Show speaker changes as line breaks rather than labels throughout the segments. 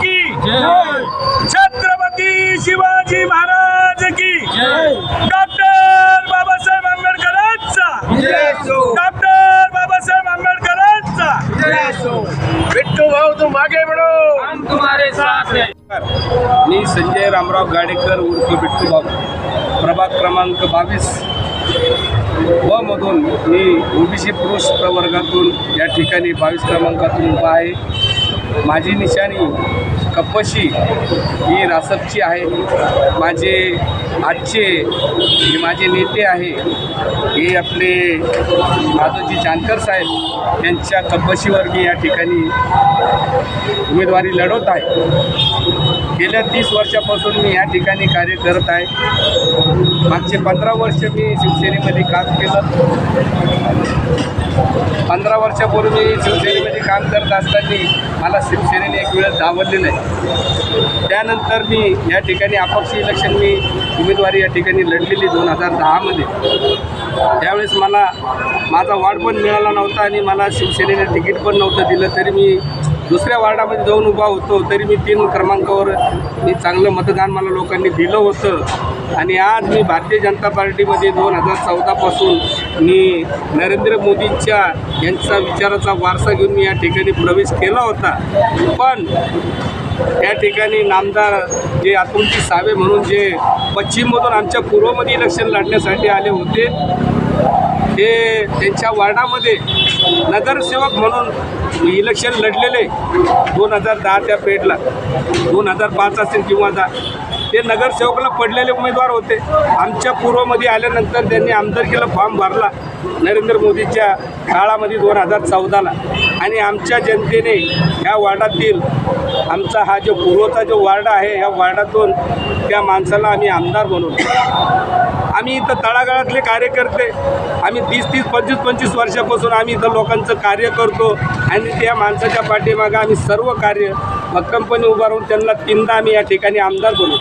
की छत्रपती शिवाजी महाराज की डॉक्टर बाबासाहेब आंबेडकरांचा डॉक्टर बाबासाहेब आंबेडकरांचा
बिट्टू भाऊ तुम आगे बढ़ो,
हम तुम्हारे साथ हैं।
मी संजय रामराव गाडेकर उर्फ बिट्टू भाऊ, प्रभाग क्रमांक 22 व मधून मी ओबीसी पुरुष प्रवर्गातून या ठिकाणी 22 क्रमांकातून उभा आहे। माझी निशाणी कपशी ही रासपची आहे। माझे आजचे जे माझे नेते आहे हे आपले माधवजी जानकर साहेब यांच्या कपशीवर मी या ठिकाणी उमेदवारी लढवत आहे। गेल्या 30 वर्षापासून मी या ठिकाणी कार्य करत आहे। मागचे 15 वर्ष मी शिवसेनेमध्ये काम केलं। 15 वर्षापूर्वी मी शिवसेनेमध्ये काम करत असताना मला शिवसेनेने एक वेळ डावललेलं आहे। त्यानंतर मी या ठिकाणी अपक्ष इलेक्शन मी उमेदवारी या ठिकाणी लढलेली 2010मध्ये। त्यावेळेस मला माझा वार्ड पण मिळाला नव्हता आणि मला शिवसेनेने तिकीट पण नव्हतं दिलं, तरी मी दुसऱ्या वार्डामध्ये जाऊन उभा होतो। तरी मी 3 क्रमांकावर मी चांगलं मतदान मला लोकांनी दिलं होतं आणि आज मी भारतीय जनता पार्टीमध्ये 2014पासून मी नरेंद्र मोदींच्या यांचा विचाराचा वारसा घेऊन मी या ठिकाणी प्रवेश केला होता। पण या ठिकाणी नामदार जे अतुलजी सावे म्हणून जे पश्चिममधून आमच्या पूर्वमध्ये इलेक्शन लढण्यासाठी आले होते, ते त्यांच्या वार्डामध्ये नगरसेवक म्हणून इलेक्शन लढलेले 2010 त्या पेडला 2005 असेल किंवा 10 ते नगरसेवकला पडलेले उमेदवार होते। आमच्या पूर्वमध्ये आल्यानंतर त्यांनी आमदारकीला फॉर्म भरला नरेंद्र मोदीच्या काळामध्ये 2014ला आणि आमच्या जनतेने ह्या वार्डातील आमचा हा जो पूर्वचा जो वार्ड आहे ह्या वार्डातून त्या माणसाला आम्ही आमदार बनवलो। आम्ही इथं तळागाळातले कार्यकर्ते आम्ही 30-30, 25-25 वर्षापासून आम्ही इथं लोकांचं कार्य करतो आणि त्या माणसाच्या पाठीमागं आम्ही सर्व कार्य भक्कमपणे उभा राहून त्यांना 3दा आम्ही या ठिकाणी आमदार बनवलो।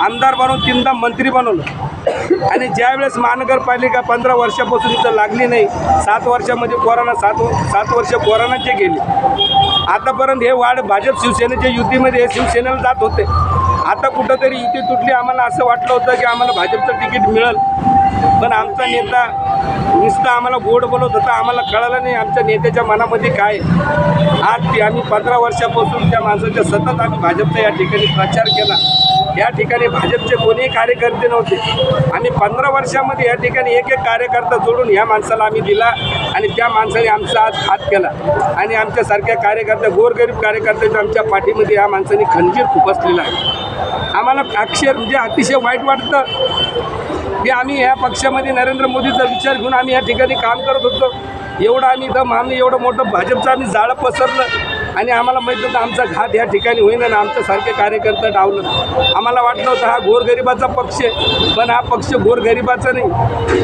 आमदार बनवून 3दा मंत्री बनवलं आणि ज्यावेळेस महानगरपालिका 15 वर्षापासून इथं लागली नाही, 7 वर्षामध्ये कोरोना 7 वर्ष कोरोनाचे गेले। आतापर्यंत हे वार्ड भाजप शिवसेनेच्या युतीमध्ये हे शिवसेनेला जात होते। आता कुठंतरी युती तुटली, आम्हाला असं वाटलं होतं की आम्हाला भाजपचं तिकीट मिळेल, पण आमचा नेता नुसता आम्हाला गोड बोलत होता, आम्हाला कळलं नाही आमच्या नेत्याच्या मनामध्ये काय। आज ती आम्ही 15 वर्षापासून त्या माणसाच्या सतत आम्ही भाजपचा या ठिकाणी प्रचार केला। या ठिकाणी भाजपचे कोणीही कार्यकर्ते नव्हते। आम्ही 15 वर्षामध्ये या ठिकाणी एक कार्यकर्ता जोडून ह्या माणसाला आम्ही दिला आणि त्या माणसाने आमचा आज हात केला आणि आमच्यासारख्या कार्यकर्त्या गोरगरीब कार्यकर्त्याच्या आमच्या पाठीमध्ये या माणसाने खंजीर खुपसलेला आहे। आम्हाला अक्षर म्हणजे अतिशय वाईट वाटतं की आम्ही ह्या पक्षामध्ये नरेंद्र मोदीचा विचार घेऊन आम्ही या ठिकाणी काम करत होतो। एवढं आम्ही एवढं मोठं भाजपचं आम्ही जाळं पसरलं आणि आम्हाला माहीत होतं आमचा घात या ठिकाणी होईना आणि आमच्यासारखे कार्यकर्ता डावलं। आम्हाला वाटलं होतं हा गोरगरिबाचा पक्ष आहे, पण हा पक्ष गोरगरिबाचा नाही।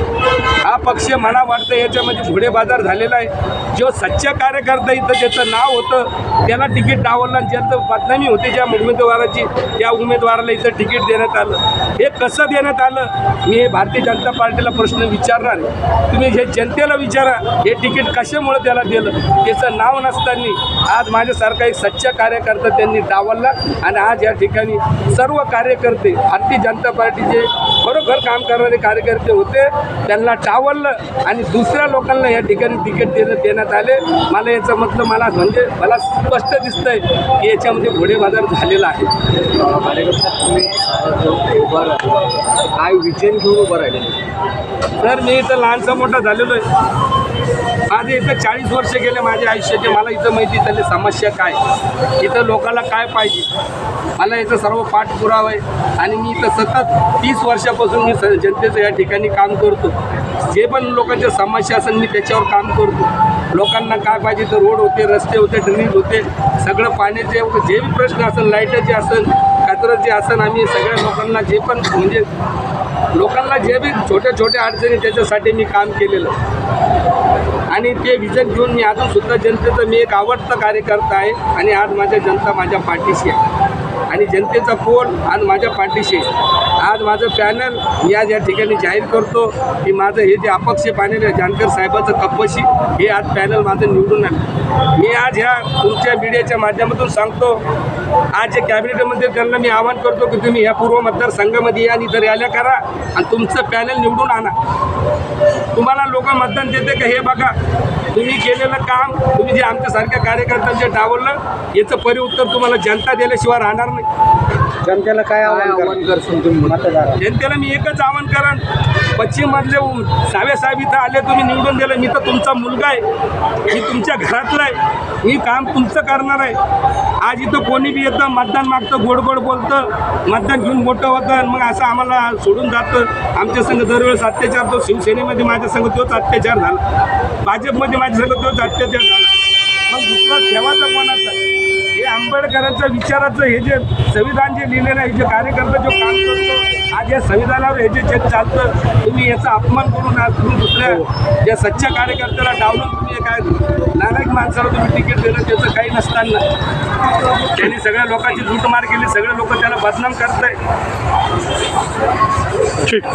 हा पक्ष मला वाटतं याच्यामध्ये घोडे बाजार झालेला आहे। जो सच्चा कार्यकर्ता इथं ज्याचं नाव होतं त्याला तिकीट डावललं आणि ज्याचं बदनामी होते ज्या उमेदवाराची त्या उमेदवाराला इथं तिकीट देण्यात आलं। हे कसं देण्यात आलं मी हे भारतीय जनता पार्टीला प्रश्न विचारणार आहे। तुम्ही हे जनतेला विचारा हे तिकीट कशामुळे त्याला दिलं, त्याचं नाव नसताना आज माझ्यासारखा एक सच्चा कार्यकर्ता त्यांनी डावलला आणि आज या ठिकाणी सर्व कार्यकर्ते भारतीय जनता पार्टीचे खरोखर काम करणारे कार्यकर्ते होते त्यांना डावललं आणि दुसऱ्या लोकांना या ठिकाणी तिकीट देण्यात आले। मला याचं मतलब मला स्पष्ट दिसतंय की याच्यामध्ये घोडे बाजार झालेला आहे।
काय विजन घेऊन उभं राहिले?
तर मी इथं लहानसा मोठा झालेलो आहे। माझे इथं 40 वर्ष गेले माझ्या आयुष्याचे। मला इथं माहिती झाली समस्या काय, इथं लोकांना काय पाहिजे, मला याचं सर्व पाठपुरावा आहे आणि मी इथं सतत 30 वर्षापासून मी जनतेचं या ठिकाणी काम करतो। जे पण लोकांच्या समस्या असेल मी त्याच्यावर काम करतो। लोकांना काय पाहिजे तर रोड होते, रस्ते होते, ड्रेनेज होते, सगळं पाण्याचे जे भी प्रश्न असेल, लाईटाचे असेल, कचऱ्याचे असेल, आम्ही सगळ्या लोकांना जे पण म्हणजे लोकांना जे बी छोट्या छोट्या अडचणी त्याच्यासाठी मी काम केलेलं आणि ते विजन घेऊन मी अजूनसुद्धा जनतेचं मी एक आवडता कार्यकर्ता आहे आणि आज माझ्या जनता माझ्या पाठीशी आहे आणि जनतेचा कोल आज माझ्या पाठीशी आहे। आज माझं पॅनल मी आज या ठिकाणी जाहीर करतो की माझं हे जे अपक्ष पॅनल आहे जानकर साहेबाचं कपशी हे आज पॅनल माझं निवडून आलं। मी आज ह्या तुमच्या मीडियाच्या माध्यमातून सांगतो, आज जे कॅबिनेट मंत्री त्यांना मी आवाहन करतो की तुम्ही ह्या पूर्व मतदारसंघामध्ये या आणि इथं रॅल्या करा आणि तुमचं पॅनल निवडून आणा. तुम्हाला लोक मतदान देते का हे बघा. तुम्ही केलेलं काम, तुम्ही जे आमच्यासारख्या कार्यकर्त्यांचे डावललं, याचं परिउत्तर तुम्हाला जनता दिल्याशिवाय राहणार नाही.
जनतेला काय आव्हान करशील तुम्ही मतदार?
जनतेला मी एकच आवाहन करण, पश्चिममधले साहेब इथं आले, तुम्ही निवडून दिलं. मी तर तुमचा मुलगा आहे, मी तुमच्या घरातला आहे, मी काम तुमचं करणार आहे. आज इथं कोणी बी येतं, मतदान मागतं, गोड गोड बोलतं, मतदान घेऊन मोठं होतं आणि मग असं आम्हाला सोडून जातं. आमच्या संघ दरवेळेस अत्याचार, तो शिवसेनेमध्ये माझ्या संघ तोच अत्याचार झाला, भाजपमध्ये माझ्या संघ तोच अत्याचार झाला. मग दुसरा ठेवाचा कोणाचा? हे आंबेडकरांच्या विचाराचं हे जे संविधान जे लिहिलेलं आहे, जे कार्यकर्ता जो काम करतो, आज या संविधानावर हे जे जग चालतं, तुम्ही याचा अपमान करून आज तुम्ही दुसऱ्या ज्या सच्च्या कार्यकर्त्याला डावलून तुम्ही काय नालायक माणसाला तुम्ही तिकीट दिलं, त्याचं काही नसताना त्यांनी सगळ्या लोकांची लूटमार केली, सगळे लोक त्याला बदनाम करताय.
ठीक.